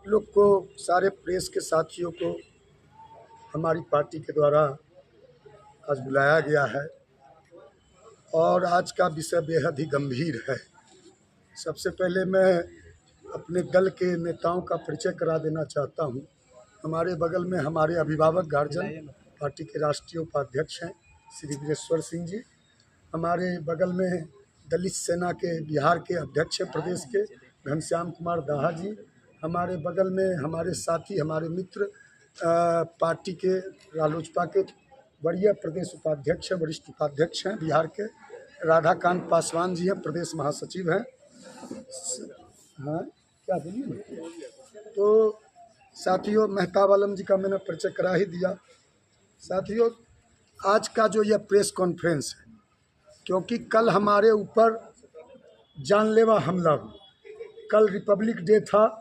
लोग को, सारे प्रेस के साथियों को हमारी पार्टी के द्वारा आज बुलाया गया है और आज का विषय बेहद ही गंभीर है। सबसे पहले मैं अपने दल के नेताओं का परिचय करा देना चाहता हूं। हमारे बगल में हमारे अभिभावक गार्जियन पार्टी के राष्ट्रीय उपाध्यक्ष हैं श्री वीरेश्वर सिंह जी। हमारे बगल में दलित सेना के बिहार के अध्यक्ष हैं प्रदेश के घनश्याम कुमार दाहा जी। हमारे बगल में हमारे साथी, हमारे मित्र पार्टी के रालोजपा के वरीय प्रदेश उपाध्यक्ष हैं, वरिष्ठ उपाध्यक्ष हैं बिहार के राधाकांत पासवान जी हैं, प्रदेश महासचिव हैं। हाँ, क्या बोलिए। तो साथियों, मेहताब आलम जी का मैंने परिचय करा ही दिया। साथियों, आज का जो यह प्रेस कॉन्फ्रेंस है, क्योंकि कल हमारे ऊपर जानलेवा हमला हुआ। कल रिपब्लिक डे था,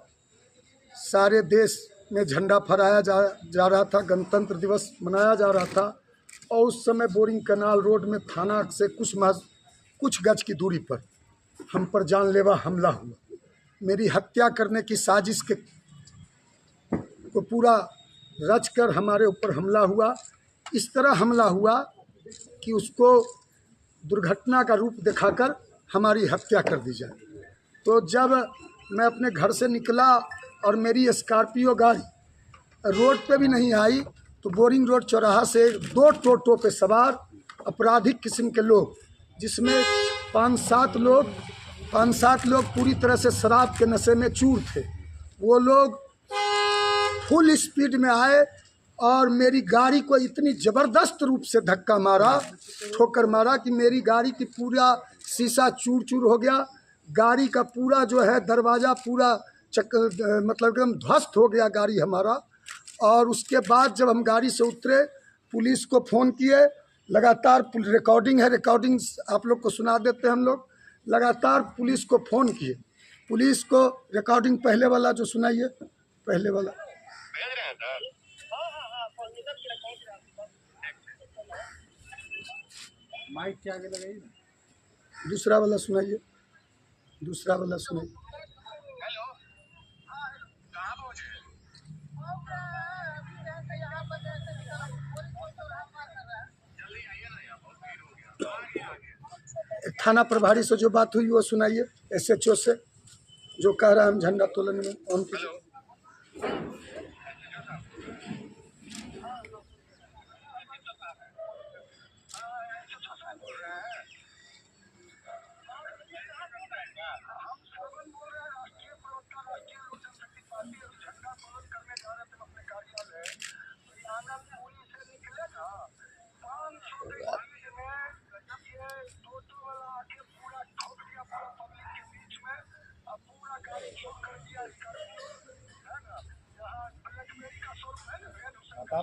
सारे देश में झंडा फहराया जा रहा था, गणतंत्र दिवस मनाया जा रहा था और उस समय बोरिंग कैनाल रोड में थाना से कुछ गज की दूरी पर हम पर जानलेवा हमला हुआ। मेरी हत्या करने की साजिश को पूरा रचकर हमारे ऊपर हमला हुआ। इस तरह हमला हुआ कि उसको दुर्घटना का रूप दिखाकर हमारी हत्या कर दी जाए। तो जब मैं अपने घर से निकला और मेरी स्कॉर्पियो गाड़ी रोड पे भी नहीं आई, तो बोरिंग रोड चौराहा से 2 टोटो पे सवार आपराधिक किस्म के लोग, जिसमें 5-7 लोग पूरी तरह से शराब के नशे में चूर थे, वो लोग फुल स्पीड में आए और मेरी गाड़ी को इतनी ज़बरदस्त रूप से धक्का मारा, ठोकर मारा कि मेरी गाड़ी की पूरा शीशा चूर चूर हो गया। गाड़ी का पूरा जो है दरवाज़ा पूरा मतलब एकदम ध्वस्त हो गया गाड़ी हमारा। और उसके बाद जब हम गाड़ी से उतरे, पुलिस को फ़ोन किए, लगातार रिकॉर्डिंग है, रिकॉर्डिंग आप लोग को सुना देते हैं हम लोग। लगातार पुलिस को फ़ोन किए, पुलिस को रिकॉर्डिंग पहले वाला जो सुनाइए, पहले वाला माइक के आगे लगाइए, दूसरा वाला सुनाइए, दूसरा वाला सुनाइए। थाना प्रभारी से जो बात हुई वो सुनाइए, SHO से जो कह रहा है हम झंडा तोलन में ऑन कीजिए।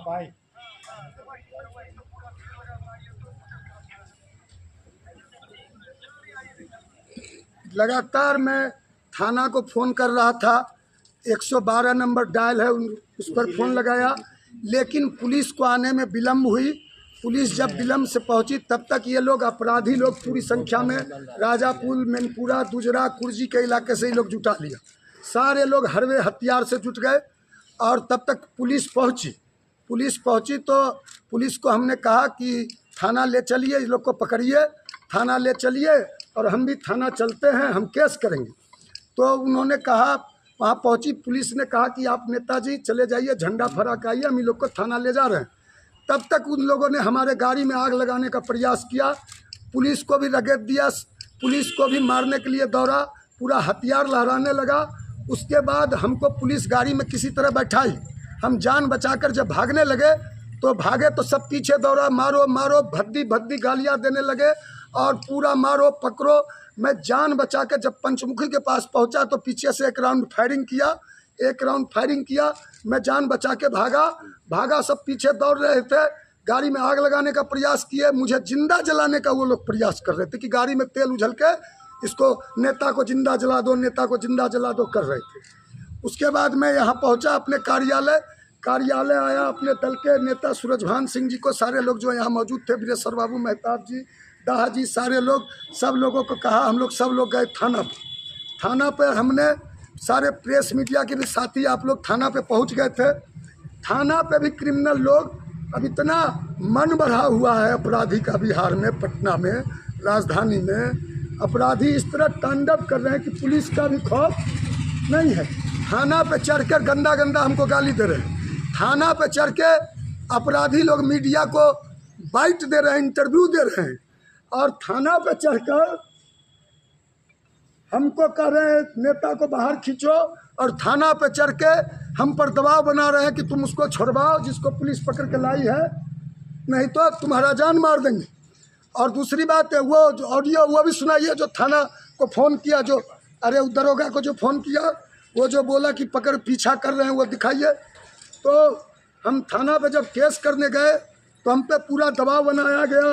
भाई लगातार मैं थाना को फ़ोन कर रहा था, 112 नंबर डायल है, उस पर फ़ोन लगाया, लेकिन पुलिस को आने में विलम्ब हुई। पुलिस जब विलम्ब से पहुंची तब तक ये लोग अपराधी लोग पूरी संख्या में राजापुर, मैनपुरा, दुजरा, कुर्जी के इलाके से ही लोग जुटा लिया। सारे लोग हरवे हथियार से जुट गए और तब तक पुलिस पहुंची तो पुलिस को हमने कहा कि थाना ले चलिए, इस लोग को पकड़िए, थाना ले चलिए और हम भी थाना चलते हैं, हम केस करेंगे। तो उन्होंने कहा, वहाँ पहुंची पुलिस ने कहा कि आप नेताजी चले जाइए, झंडा फहरा के आइए, हम इन लोग को थाना ले जा रहे हैं। तब तक उन लोगों ने हमारे गाड़ी में आग लगाने का प्रयास किया, पुलिस को भी रगड़ दिया, पुलिस को भी मारने के लिए दौड़ा, पूरा हथियार लहराने लगा। उसके बाद हमको पुलिस गाड़ी में किसी तरह बैठाई, हम जान बचाकर जब भागने लगे तो भागे तो सब पीछे दौड़ा, मारो मारो, भद्दी भद्दी गालियाँ देने लगे और पूरा मारो पकड़ो। मैं जान बचा के जब पंचमुखी के पास पहुंचा तो पीछे से एक राउंड फायरिंग किया, मैं जान बचा के भागा, सब पीछे दौड़ रहे थे, गाड़ी में आग लगाने का प्रयास किए, मुझे जिंदा जलाने का वो लोग प्रयास कर रहे थे कि गाड़ी में तेल उझल के इसको नेता को जिंदा जला दो, नेता को जिंदा जला दो कर रहे थे। उसके बाद मैं यहाँ पहुँचा अपने कार्यालय आया, अपने दल के नेता सूरजभान सिंह जी को, सारे लोग जो यहाँ मौजूद थे, वीरेश्वर बाबू, मेहताब जी, दाहा जी, सारे लोग, सब लोगों को कहा, हम लोग सब लोग गए थाना पर। हमने सारे प्रेस मीडिया के भी साथी आप लोग थाना पे पहुंच गए थे। थाना पे भी क्रिमिनल लोग, अब इतना मन बढ़ा हुआ है अपराधी का बिहार में, पटना में, राजधानी में अपराधी इस तरह तांडव कर रहे हैं कि पुलिस का भी खौफ नहीं है। थाना पे चढ़ कर गंदा गंदा हमको गाली दे रहे हैं। थाना पे चढ़ के अपराधी लोग मीडिया को बाइट दे रहे हैं, इंटरव्यू दे रहे हैं, और थाना पे चढ़कर हमको कह रहे हैं नेता को बाहर खींचो, और थाना पे चढ़ के हम पर दबाव बना रहे हैं कि तुम उसको छुड़वाओ जिसको पुलिस पकड़ के लाई है, नहीं तो तुम्हारा जान मार देंगे। और दूसरी बात है, वो जो ऑडियो वो भी सुनाइए जो थाना को फ़ोन किया, जो अरे दरोगा को जो फ़ोन किया, वो जो बोला कि पकड़ पीछा कर रहे हैं, वो दिखाइए। तो हम थाना पे जब केस करने गए तो हम पे पूरा दबाव बनाया गया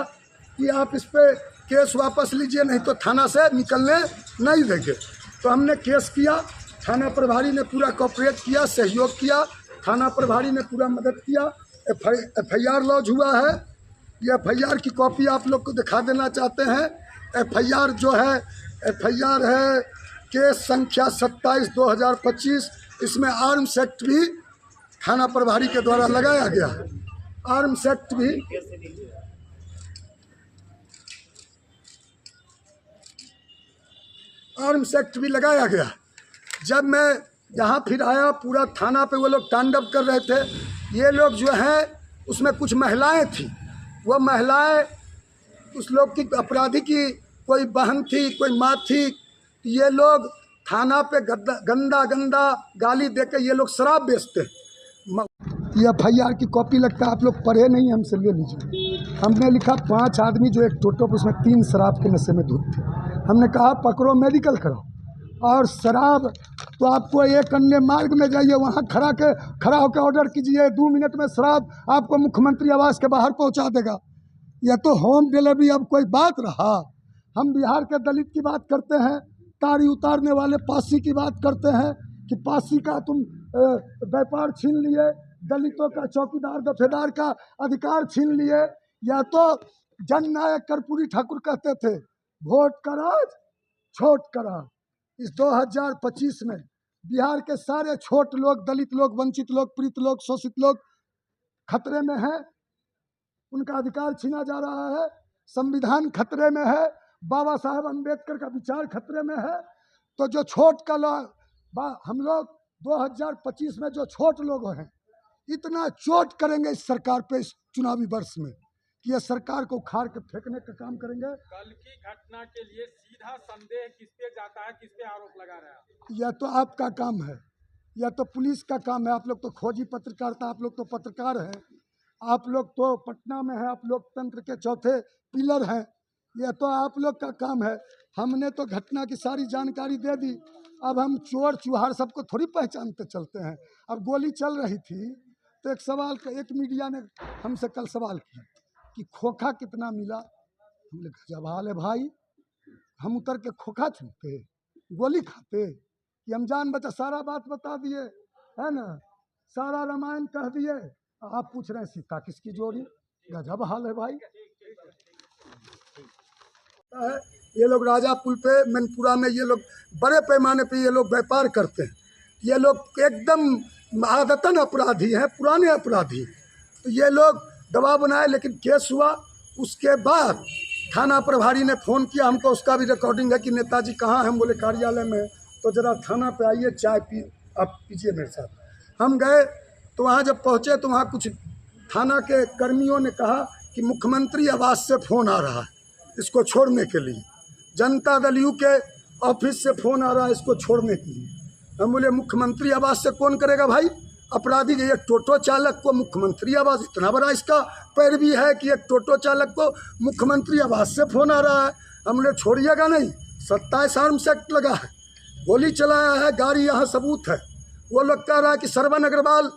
कि आप इस पर केस वापस लीजिए, नहीं तो थाना से निकलने नहीं देंगे। तो हमने केस किया, थाना प्रभारी ने पूरा कोऑपरेट किया, सहयोग किया, थाना प्रभारी ने पूरा मदद किया। FIR लॉन्च हुआ है। ये FIR की कॉपी आप लोग को दिखा देना चाहते हैं। FIR जो है, FIR है केस संख्या 27/2025। इसमें आर्म्स एक्ट भी थाना प्रभारी के द्वारा लगाया गया है। आर्म्स एक्ट भी लगाया गया। जब मैं यहाँ फिर आया, पूरा थाना पे वो लोग तांडव कर रहे थे। ये लोग जो हैं, उसमें कुछ महिलाएं थी, वो महिलाएं उस लोग की, अपराधी की कोई बहन थी, कोई माँ थी। ये लोग थाना पे गंदा गंदा गाली देके ये लोग शराब बेचते हैं। ये FIR की कॉपी लगता है आप लोग पढ़े नहीं, हमसे ले लीजिए। हमने लिखा 5 आदमी जो एक टोटो पर, उसमें 3 शराब के नशे में धुत थे। हमने कहा पकड़ो, मेडिकल करो, और शराब तो आपको एक अन्य मार्ग में जाइए, वहाँ खड़ा होकर ऑर्डर कीजिए, 2 मिनट में शराब आपको मुख्यमंत्री आवास के बाहर पहुँचा देगा। यह तो होम डिलीवरी अब कोई बात रहा। हम बिहार के दलित की बात करते हैं, ताड़ी उतारने वाले पासी की बात करते हैं कि पासी का तुम व्यापार छीन लिए, दलितों का चौकीदार दफेदार का अधिकार छीन लिए। या तो जननायक कर्पूरी ठाकुर कहते थे, वोट का राज छोट का राज। इस 2025 में बिहार के सारे छोट लोग, दलित लोग, वंचित लोग, पीड़ित लोग, शोषित लोग खतरे में हैं। उनका अधिकार छीना जा रहा है, संविधान खतरे में है, बाबा साहब अम्बेडकर का विचार खतरे में है। तो जो छोट का हम लोग 2025 में जो छोट लोग हैं, इतना चोट करेंगे इस सरकार पे इस चुनावी वर्ष में कि यह सरकार को उखाड़ के फेंकने का काम करेंगे। कल की घटना के लिए सीधा संदेह किस पे जाता है, किस पे आरोप लगा रहे हैं? यह तो आपका काम है, यह तो पुलिस का काम है। आप लोग तो खोजी पत्रकारिता, आप लोग तो पत्रकार हैं, आप लोग तो पटना में हैं, आप लोकतंत्र के चौथे पिलर हैं। यह तो आप लोग का काम है। हमने तो घटना की सारी जानकारी दे दी। अब हम चोर चुहार सबको थोड़ी पहचानते चलते हैं। अब गोली चल रही थी तो एक मीडिया ने हमसे कल सवाल किया कि खोखा कितना मिला। हमने कहा जब हाल है भाई, हम उतर के खोखा छूते, गोली खाते कि हम जान बचा, सारा बात बता दिए, है ना, सारा रामायण कह दिए। आप पूछ रहे हैं सीता किसकी जोड़ी, गजब हाल है भाई। ये लोग राजा पुल पे, मैनपुरा में ये लोग बड़े पैमाने पे ये लोग व्यापार करते हैं। ये लोग एकदम आदतन अपराधी हैं, पुराने अपराधी। तो ये लोग दबाव बनाए, लेकिन केस हुआ। उसके बाद थाना प्रभारी ने फ़ोन किया हमको, उसका भी रिकॉर्डिंग है कि नेताजी कहाँ हैं। हम बोले कार्यालय में। तो ज़रा थाना पे आइए, चाय आप पीजिए मेरे साथ। हम गए तो वहाँ जब पहुँचे तो वहाँ कुछ थाना के कर्मियों ने कहा कि मुख्यमंत्री आवास से फ़ोन आ रहा है इसको छोड़ने के लिए, जनता दल यू के ऑफिस से फ़ोन आ रहा है इसको छोड़ने के लिए। हम बोले मुख्यमंत्री आवास से कौन करेगा भाई, अपराधी के एक टोटो चालक को मुख्यमंत्री आवास, इतना बड़ा इसका पैरवी है कि एक टोटो चालक को मुख्यमंत्री आवास से फ़ोन आ रहा है। हमने छोड़िएगा नहीं। 27 आर्म्स एक्ट लगा है, गोली चलाया है, गाड़ी यहाँ सबूत है। वो लोग कह रहा है कि श्रवण अग्रवाल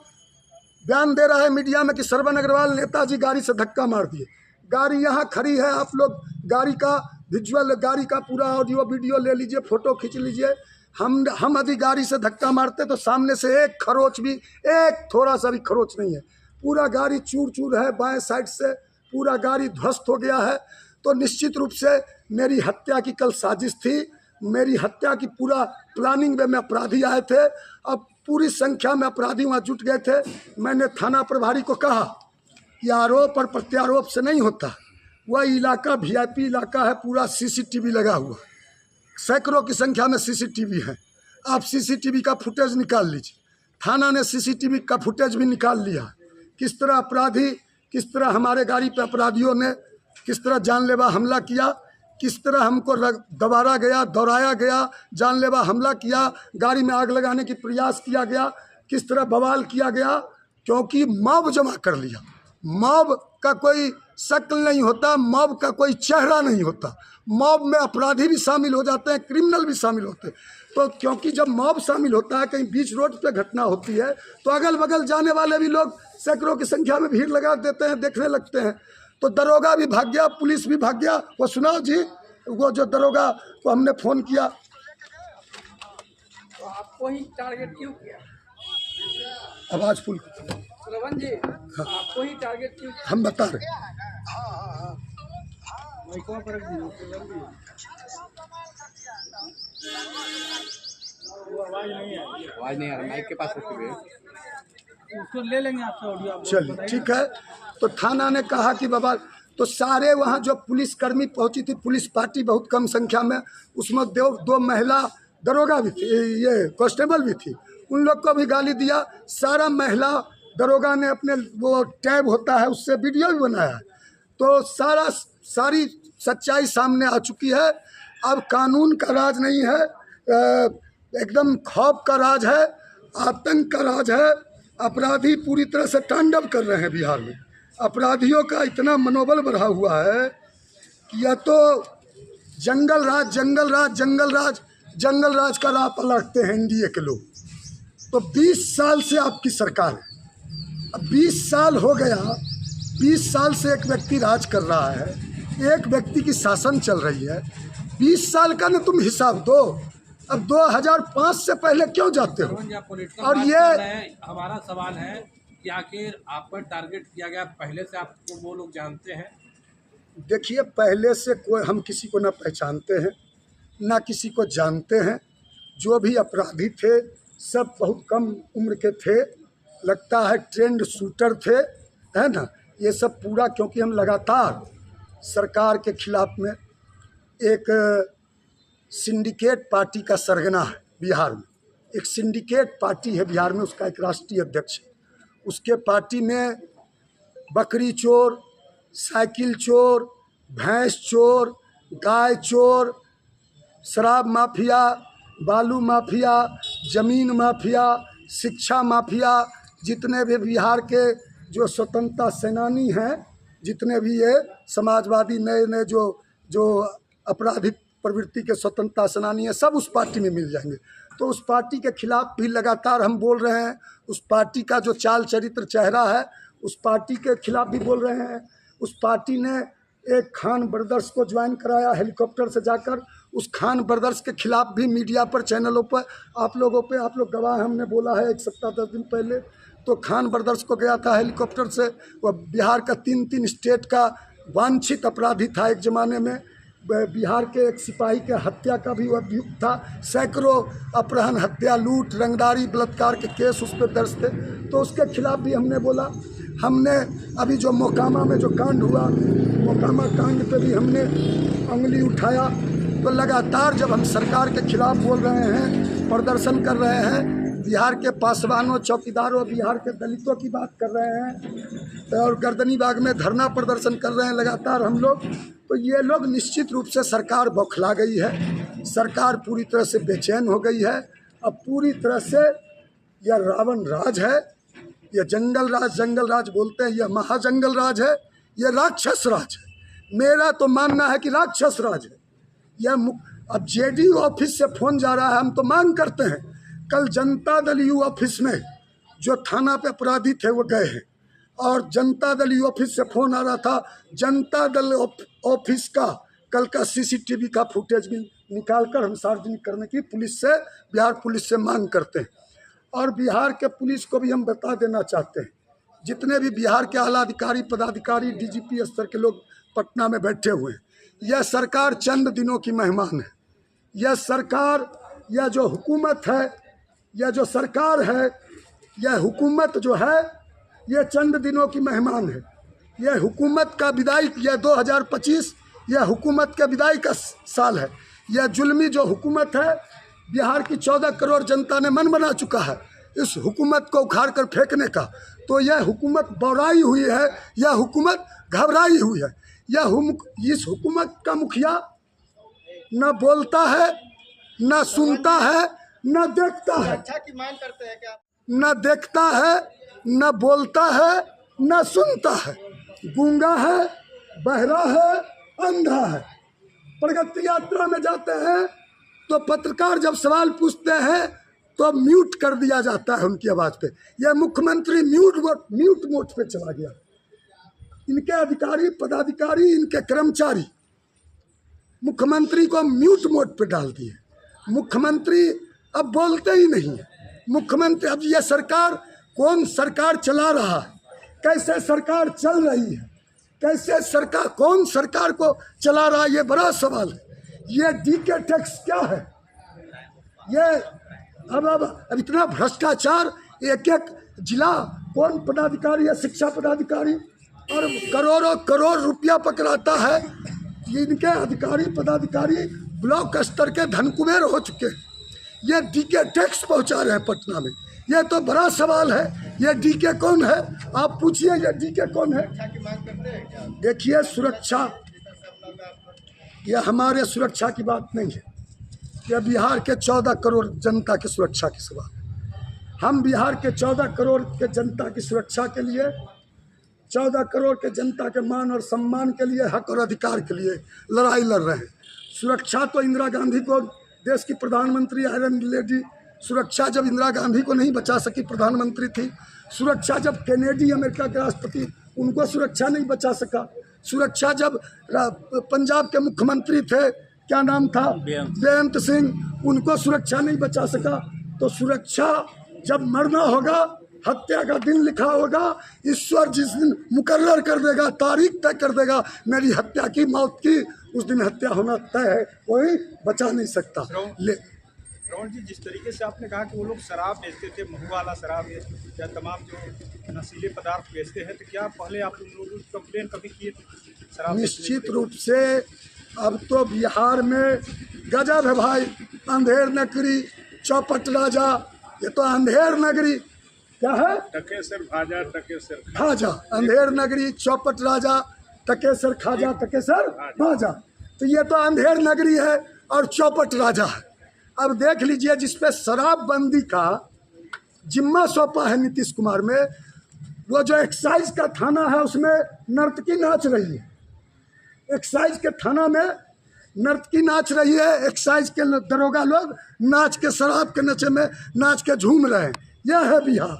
बयान दे रहा है मीडिया में कि श्रवण अग्रवाल नेताजी गाड़ी से धक्का मार दिए। गाड़ी यहाँ खड़ी है, आप लोग गाड़ी का विजुअल, गाड़ी का पूरा ऑडियो वीडियो ले लीजिए, फ़ोटो खींच लीजिए। हम यदि गाड़ी से धक्का मारते तो सामने से एक खरोच भी, एक थोड़ा सा भी खरोच नहीं है। पूरा गाड़ी चूर चूर है, बाएं साइड से पूरा गाड़ी ध्वस्त हो गया है। तो निश्चित रूप से मेरी हत्या की कल साजिश थी। मेरी हत्या की पूरा प्लानिंग में अपराधी आए थे। अब पूरी संख्या में अपराधी वहाँ जुट गए थे। मैंने थाना प्रभारी को कहा कि आरोप और प्रत्यारोप से नहीं होता, वह इलाका VIP इलाका है, पूरा CCTV लगा हुआ, सैकड़ों की संख्या में CCTV है। आप CCTV का फुटेज निकाल लीजिए। थाना ने CCTV का फुटेज भी निकाल लिया। किस तरह अपराधी, किस तरह हमारे गाड़ी पे अपराधियों ने किस तरह जानलेवा हमला किया, किस तरह हमको दौड़ाया गया, जानलेवा हमला किया, गाड़ी में आग लगाने की प्रयास किया गया, किस तरह बवाल किया गया, क्योंकि मॉब जमा कर लिया। मॉब का कोई शक्ल नहीं होता, मॉब का कोई चेहरा नहीं होता। मॉब में अपराधी भी शामिल हो जाते हैं, क्रिमिनल भी शामिल होते हैं। तो क्योंकि जब मॉब शामिल होता है, कहीं बीच रोड पे घटना होती है, तो अगल बगल जाने वाले भी लोग सैकड़ों की संख्या में भीड़ लगा देते हैं, देखने लगते हैं। तो दरोगा भी भाग गया, पुलिस भी भाग गया। वो सुनाओ जी, वो जो दरोगा को हमने फ़ोन किया, तो आपको ही टारगेट क्यों किया? आवाज़ फुल, श्रवण जी, आपको ही टारगेट क्यों? हम बता रहे हैं। आवाज नहीं आ रहा, माइक के पास उसको ले लेंगे आपसे ऑडियो। चलिए ठीक है। तो थाना ने कहा कि बाबा, तो सारे वहाँ जो पुलिसकर्मी पहुंची थी, पुलिस पार्टी बहुत कम संख्या में, उसमें दो महिला दरोगा भी थी, ये कांस्टेबल भी थी, उन लोग को भी गाली दिया। सारा महिला दरोगा ने अपने वो टैब होता है उससे वीडियो भी बनाया। तो सारी सच्चाई सामने आ चुकी है। अब कानून का राज नहीं है, एकदम खौफ का राज है, आतंक का राज है। अपराधी पूरी तरह से तांडव कर रहे हैं बिहार में। अपराधियों का इतना मनोबल बढ़ा हुआ है कि या तो जंगल राज का राह पलटते हैं NDA के लोग। तो 20 साल से आपकी सरकार है, अब 20 साल हो गया, 20 साल से एक व्यक्ति राज कर रहा है, एक व्यक्ति की शासन चल रही है। 20 साल का ना तुम हिसाब दो, अब 2005 से पहले क्यों जाते हो? और ये हमारा सवाल है कि आखिर आप पर टारगेट किया गया, पहले से आपको वो लोग जानते हैं? देखिए, पहले से कोई हम किसी को ना पहचानते हैं, ना किसी को जानते हैं। जो भी अपराधी थे सब बहुत कम उम्र के थे, लगता है ट्रेंड शूटर थे, है ना। ये सब पूरा क्योंकि हम लगातार सरकार के खिलाफ में एक सिंडिकेट पार्टी का सरगना है बिहार में। एक सिंडिकेट पार्टी है बिहार में, उसका एक राष्ट्रीय अध्यक्ष है। उसके पार्टी में बकरी चोर, साइकिल चोर, भैंस चोर, गाय चोर, शराब माफिया, बालू माफिया, ज़मीन माफिया, शिक्षा माफिया, जितने भी बिहार के जो स्वतंत्रता सेनानी हैं, जितने भी ये समाजवादी नए जो आपराधिक प्रवृत्ति के स्वतंत्रता सेनानी हैं, सब उस पार्टी में मिल जाएंगे। तो उस पार्टी के खिलाफ भी लगातार हम बोल रहे हैं। उस पार्टी का जो चाल चरित्र चेहरा है, उस पार्टी के खिलाफ भी बोल रहे हैं। उस पार्टी ने एक खान ब्रदर्स को ज्वाइन कराया हेलीकॉप्टर से जाकर। उस खान ब्रदर्स के खिलाफ भी मीडिया पर, चैनलों पर, आप लोग गवाह, हमने बोला है 1 सप्ताह 10 दिन पहले। तो खान ब्रदर्स को गया था हेलीकॉप्टर से, वह बिहार का 3 स्टेट का वांछित अपराधी था एक ज़माने में। बिहार के एक सिपाही के हत्या का भी वह अभियुक्त था। सैकड़ों अपहरण, हत्या, लूट, रंगदारी, बलात्कार के केस उस पर दर्ज थे। तो उसके खिलाफ भी हमने बोला। हमने अभी जो मोकामा में जो कांड हुआ, मोकामा कांड पे भी हमने उंगली उठाया। तो लगातार जब हम सरकार के खिलाफ बोल रहे हैं, प्रदर्शन कर रहे हैं, बिहार के पासवानों, चौकीदारों, बिहार के दलितों की बात कर रहे हैं और गर्दनीबाग में धरना प्रदर्शन कर रहे हैं लगातार हम लोग, तो ये लोग निश्चित रूप से सरकार बौखला गई है। सरकार पूरी तरह से बेचैन हो गई है। अब पूरी तरह से यह रावण राज है, यह जंगल राज बोलते हैं, यह महाजंगल राज है, यह राक्षस राज है। मेरा तो मानना है कि राक्षस राज है यह। अब JDU ऑफिस से फ़ोन जा रहा है, हम तो मांग करते हैं। कल जनता दल यू ऑफिस में जो थाना पे अपराधी थे वो गए हैं, और जनता दल यू ऑफिस से फ़ोन आ रहा था। जनता दल ऑफिस का कल का CCTV का फुटेज भी निकाल कर हम सार्वजनिक करने की पुलिस से, बिहार पुलिस से मांग करते हैं। और बिहार के पुलिस को भी हम बता देना चाहते हैं, जितने भी बिहार के आला अधिकारी, पदाधिकारी, DGP स्तर के लोग पटना में बैठे हुए हैं, यह सरकार चंद दिनों की मेहमान है। यह सरकार, यह जो हुकूमत है, यह जो सरकार है, यह हुकूमत जो है यह चंद दिनों की मेहमान है। यह हुकूमत का विदाई, यह 2025 यह हुकूमत के विदाई का साल है। यह जुल्मी जो हुकूमत है, बिहार की 14 करोड़ जनता ने मन बना चुका है इस हुकूमत को उखाड़ कर फेंकने का। तो यह हुकूमत बौराई हुई है, यह हुकूमत घबराई हुई है। इस हुकूमत का मुखिया न बोलता है, न सुनता है, न देखता है। अच्छा की मांग करते हैं क्या? न देखता है, न बोलता है, न सुनता है। गूंगा है, बहरा है, अंधा है। प्रगति यात्रा में जाते हैं तो पत्रकार जब सवाल पूछते हैं तो म्यूट कर दिया जाता है उनकी आवाज़ पे। यह मुख्यमंत्री म्यूट मोड पे चला गया। इनके अधिकारी, पदाधिकारी, इनके कर्मचारी मुख्यमंत्री को म्यूट मोड पे डाल दिए। मुख्यमंत्री अब बोलते ही नहीं है। मुख्यमंत्री, अब यह सरकार, कौन सरकार चला रहा है, कैसे सरकार चल रही है, कैसे सरकार, कौन सरकार को चला रहा है, ये बड़ा सवाल है। ये डीके टैक्स क्या है? ये अब इतना भ्रष्टाचार, एक एक जिला कौन पदाधिकारी है, शिक्षा पदाधिकारी, और करोड़ों करोड़ रुपया पकड़ाता है। इनके अधिकारी पदाधिकारी ब्लॉक स्तर के धनकुबेर हो चुके हैं। ये डीके टैक्स पहुंचा रहे हैं पटना में। ये तो बड़ा सवाल है। ये डीके कौन है? आप पूछिए, ये डीके कौन है? अच्छा की मांग करते हैं क्या? देखिए, सुरक्षा, ये हमारे सुरक्षा की बात नहीं है। यह बिहार के 14 करोड़ जनता की सुरक्षा की सवाल है। हम बिहार के 14 करोड़ के जनता की सुरक्षा के लिए, 14 करोड़ के जनता के मान और सम्मान के लिए, हक और अधिकार के लिए लड़ाई लड़ रहे हैं। सुरक्षा तो इंदिरा गांधी को, देश की प्रधानमंत्री आयरन लेडी, सुरक्षा जब इंदिरा गांधी को नहीं बचा सकी, प्रधानमंत्री थी। सुरक्षा जब केनेडी अमेरिका के राष्ट्रपति, उनको सुरक्षा नहीं बचा सका। सुरक्षा जब पंजाब के मुख्यमंत्री थे, क्या नाम था, बेअंत सिंह, उनको सुरक्षा नहीं बचा सका। तो सुरक्षा जब मरना होगा, हत्या का दिन लिखा होगा, ईश्वर जिस दिन मुकर्रर कर देगा, तारीख तय कर देगा मेरी हत्या की, मौत की, उस दिन हत्या होना तय है, कोई बचा नहीं सकता। श्रवण जी, जिस तरीके से आपने कहा कि वो लोग शराब बेचते थे, महू वाला शराब या तमाम जो नशीले पदार्थ बेचते हैं, तो क्या पहले आप लोगों को कंप्लेन कभी किए थे शराब? निश्चित रूप से अब तो बिहार में गजब है भाई। अंधेर नगरी, चौपट राजा, ये तो अंधेर नगरी क्या है? टकेसर भाजा, टकेसर खाजा। अंधेर नगरी, चौपट राजा, टकेसर खाजा, टकेसर भाजा। तो ये तो अंधेर नगरी है और चौपट राजा है। अब देख लीजिए, जिसपे शराबबंदी का जिम्मा सौंपा है नीतीश कुमार में, वो जो एक्साइज का थाना है उसमें नर्तकी नाच रही है। एक्साइज के थाना में नर्तकी नाच रही है। एक्साइज के दरोगा लोग नाच के, शराब के नशे में नाच के झूम रहे हैं। यह है बिहार,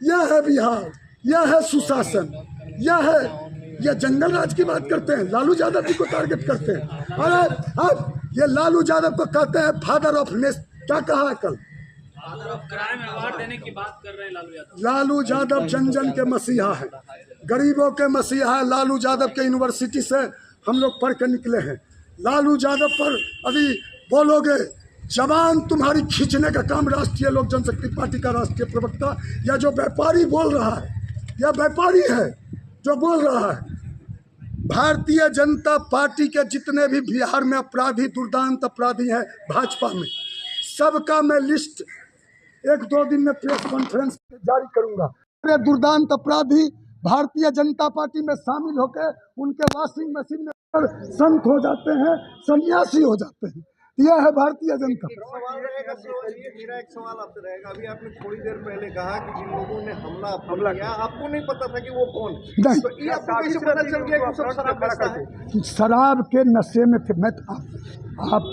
यह है बिहार, यह है सुशासन, यह है, यह जंगल राज की बात करते हैं, लालू यादव जी को टारगेट करते हैं। अरे अब ये लालू यादव को कहते हैं फादर ऑफ नेशन, क्या कहा है कल? क्राइम अवार्ड देने की बात कर रहे हैं लालू यादव। लालू यादव जन जन के मसीहा है, गरीबों के मसीहा है। लालू यादव के यूनिवर्सिटी से हम लोग पढ़ के निकले हैं। लालू यादव पर अभी बोलोगे, जबान तुम्हारी खींचने का काम राष्ट्रीय लोक जनशक्ति पार्टी का राष्ट्रीय प्रवक्ता, या जो व्यापारी बोल रहा है, यह व्यापारी है जो बोल रहा है। भारतीय जनता पार्टी के जितने भी बिहार में अपराधी, दुर्दांत अपराधी हैं भाजपा में, सबका मैं लिस्ट 1-2 दिन में प्रेस कॉन्फ्रेंस जारी करूंगा। अरे दुर्दांत अपराधी भारतीय जनता पार्टी में शामिल होकर उनके वॉशिंग मशीन में संत हो जाते हैं, सन्यासी हो जाते हैं। यह है भारतीय जनता। सवाल रहेगा, मेरा एक सवाल आपसे रहेगा। अभी आपने थोड़ी देर pहले कहा कि जिन लोगों ने हमला किया, आपको नहीं पता था कि वो कौन? नहीं, तो ये आपको कैसे पता चल गया कि सब शराब बेचता है? शराब के नशे में थे। मैं आप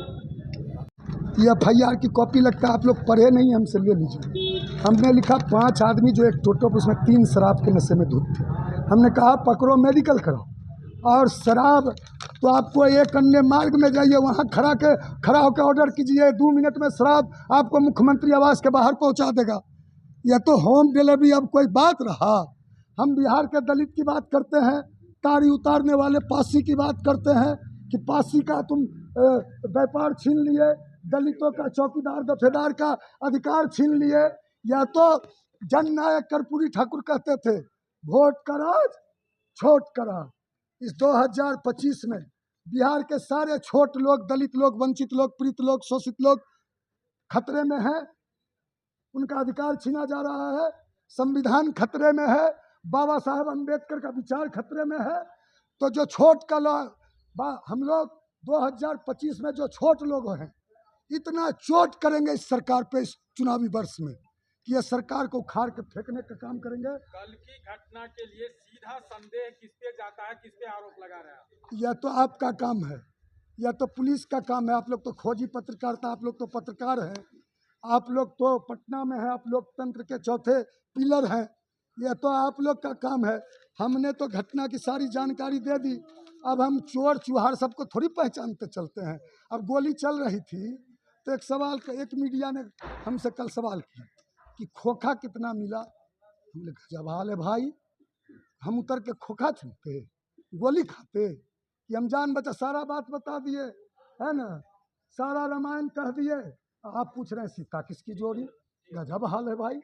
ये FIR की कॉपी लगता है आप लोग पढ़े नहीं, हमसे ले लीजिए। हमने लिखा 5 आदमी जो एक टोटो, उसमें 3 शराब के नशे में धुत थे। हमने कहा पकड़ो, मेडिकल करो। और शराब तो आपको एक अन्य मार्ग में जाइए, वहाँ खड़ा होकर ऑर्डर कीजिए, 2 मिनट में शराब आपको मुख्यमंत्री आवास के बाहर पहुँचा देगा। यह तो होम डिलीवरी अब कोई बात रहा? हम बिहार के दलित की बात करते हैं, ताड़ी उतारने वाले पासी की बात करते हैं कि पासी का तुम व्यापार छीन लिए, दलितों का चौकीदार दफेदार का अधिकार छीन लिए। या तो जननायक कर्पूरी ठाकुर कहते थे वोट का राज छोट करा। इस 2025 में बिहार के सारे छोट लोग, दलित लोग, वंचित लोग, पीड़ित लोग, शोषित लोग खतरे में हैं। उनका अधिकार छीना जा रहा है, संविधान खतरे में है, बाबा साहब अम्बेडकर का विचार खतरे में है। तो जो छोट का हम लोग 2025 में जो छोट लोग हैं, इतना चोट करेंगे इस सरकार पे इस चुनावी वर्ष में कि यह सरकार को उखाड़ के फेंकने का काम करेंगे। कल की घटना के लिए सीधा संदेह किस पे जाता है, किस पे आरोप लगा रहे हैं? यह तो आपका काम है, यह तो पुलिस का काम है। आप लोग तो खोजी पत्रकारिता, आप लोग तो पत्रकार हैं, आप लोग तो पटना में हैं, आप लोकतंत्र के चौथे पिलर हैं। यह तो आप लोग का काम है। हमने तो घटना की सारी जानकारी दे दी। अब हम चोर चुहार सबको थोड़ी पहचानते चलते हैं। अब गोली चल रही थी तो एक मीडिया ने हमसे कल सवाल किया कि खोखा कितना मिला। हमने कहा जब हाल है भाई, हम उतर के खोखा छूते, गोली खाते कि हम जान बचा सारा बात बता दिए, है ना, सारा रामायण कह दिए। आप पूछ रहे हैं सीता किसकी जोड़ी। गजब हाल है भाई।